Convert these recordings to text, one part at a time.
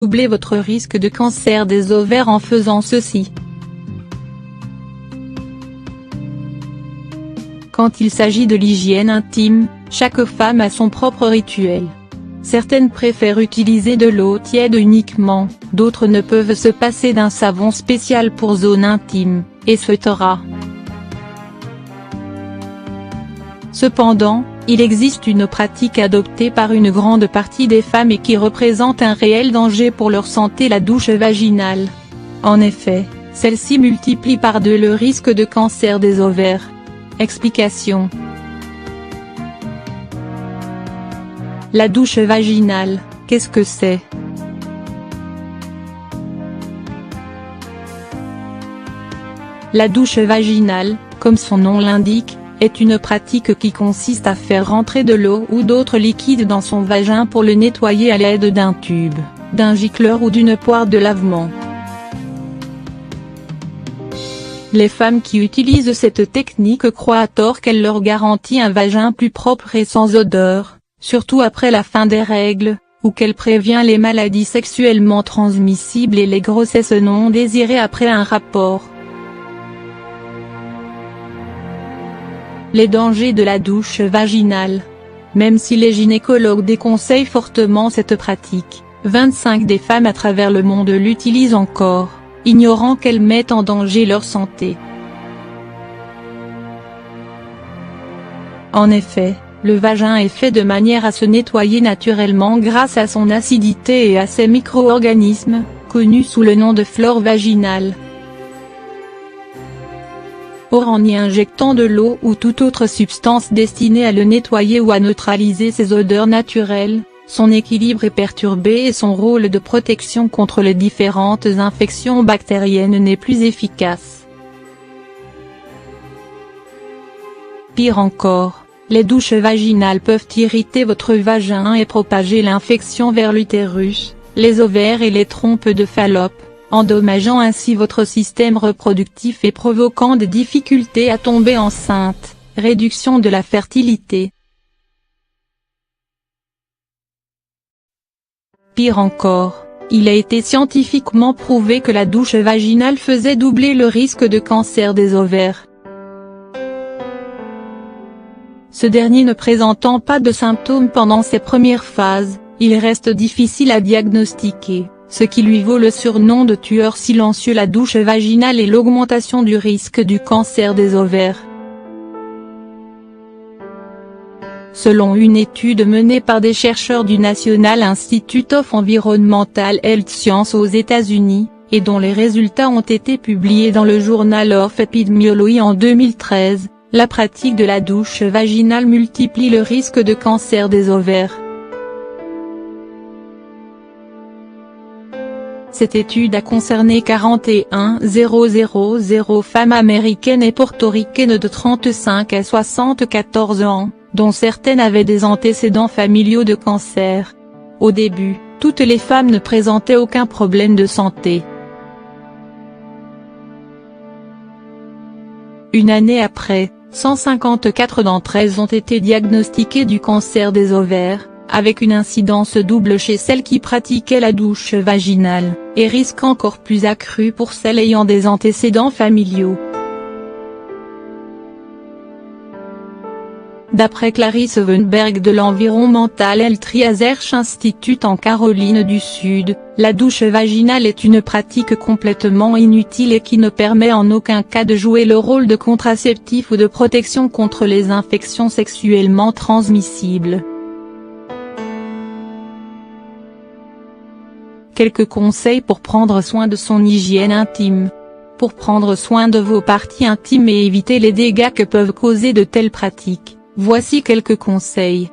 Doublez votre risque de cancer des ovaires en faisant ceci. Quand il s'agit de l'hygiène intime, chaque femme a son propre rituel. Certaines préfèrent utiliser de l'eau tiède uniquement, d'autres ne peuvent se passer d'un savon spécial pour zone intime, etc. Cependant, il existe une pratique adoptée par une grande partie des femmes et qui représente un réel danger pour leur santé: la douche vaginale. En effet, celle-ci multiplie par 2 le risque de cancer des ovaires. Explication. La douche vaginale, qu'est-ce que c'est? La douche vaginale, comme son nom l'indique, est une pratique qui consiste à faire rentrer de l'eau ou d'autres liquides dans son vagin pour le nettoyer à l'aide d'un tube, d'un gicleur ou d'une poire de lavement. Les femmes qui utilisent cette technique croient à tort qu'elle leur garantit un vagin plus propre et sans odeur, surtout après la fin des règles, ou qu'elle prévient les maladies sexuellement transmissibles et les grossesses non désirées après un rapport. Les dangers de la douche vaginale. Même si les gynécologues déconseillent fortement cette pratique, 25 des femmes à travers le monde l'utilisent encore, ignorant qu'elle met en danger leur santé. En effet, le vagin est fait de manière à se nettoyer naturellement grâce à son acidité et à ses micro-organismes, connus sous le nom de flore vaginale. Or, en y injectant de l'eau ou toute autre substance destinée à le nettoyer ou à neutraliser ses odeurs naturelles, son équilibre est perturbé et son rôle de protection contre les différentes infections bactériennes n'est plus efficace. Pire encore, les douches vaginales peuvent irriter votre vagin et propager l'infection vers l'utérus, les ovaires et les trompes de Fallope, endommageant ainsi votre système reproductif et provoquant des difficultés à tomber enceinte, réduction de la fertilité. Pire encore, il a été scientifiquement prouvé que la douche vaginale faisait doubler le risque de cancer des ovaires. Ce dernier ne présentant pas de symptômes pendant ses premières phases, il reste difficile à diagnostiquer, ce qui lui vaut le surnom de tueur silencieux. La douche vaginale et l'augmentation du risque du cancer des ovaires. Selon une étude menée par des chercheurs du National Institute of Environmental Health Sciences aux États-Unis, et dont les résultats ont été publiés dans le Journal of Epidemiology en 2013, la pratique de la douche vaginale multiplie le risque de cancer des ovaires. Cette étude a concerné 41 000 femmes américaines et portoricaines de 35 à 74 ans, dont certaines avaient des antécédents familiaux de cancer. Au début, toutes les femmes ne présentaient aucun problème de santé. Une année après, 154 d'entre elles ont été diagnostiquées du cancer des ovaires, avec une incidence double chez celles qui pratiquaient la douche vaginale, et risque encore plus accru pour celles ayant des antécédents familiaux. D'après Clarice Wenberg de l'Environmental Health Research Institute en Caroline du Sud, la douche vaginale est une pratique complètement inutile et qui ne permet en aucun cas de jouer le rôle de contraceptif ou de protection contre les infections sexuellement transmissibles. Quelques conseils pour prendre soin de son hygiène intime. Pour prendre soin de vos parties intimes et éviter les dégâts que peuvent causer de telles pratiques, voici quelques conseils.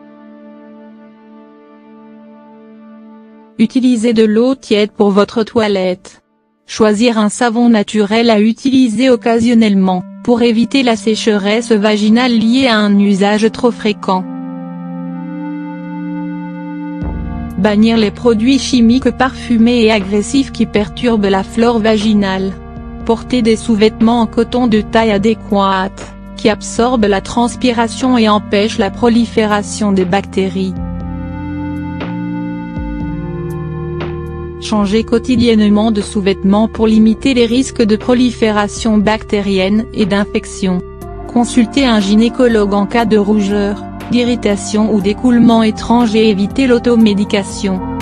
Utilisez de l'eau tiède pour votre toilette. Choisir un savon naturel à utiliser occasionnellement, pour éviter la sécheresse vaginale liée à un usage trop fréquent. Bannir les produits chimiques parfumés et agressifs qui perturbent la flore vaginale. Porter des sous-vêtements en coton de taille adéquate, qui absorbent la transpiration et empêchent la prolifération des bactéries. Changez quotidiennement de sous-vêtements pour limiter les risques de prolifération bactérienne et d'infection. Consultez un gynécologue en cas de rougeur, d'irritation ou d'écoulement étrange et évitez l'automédication.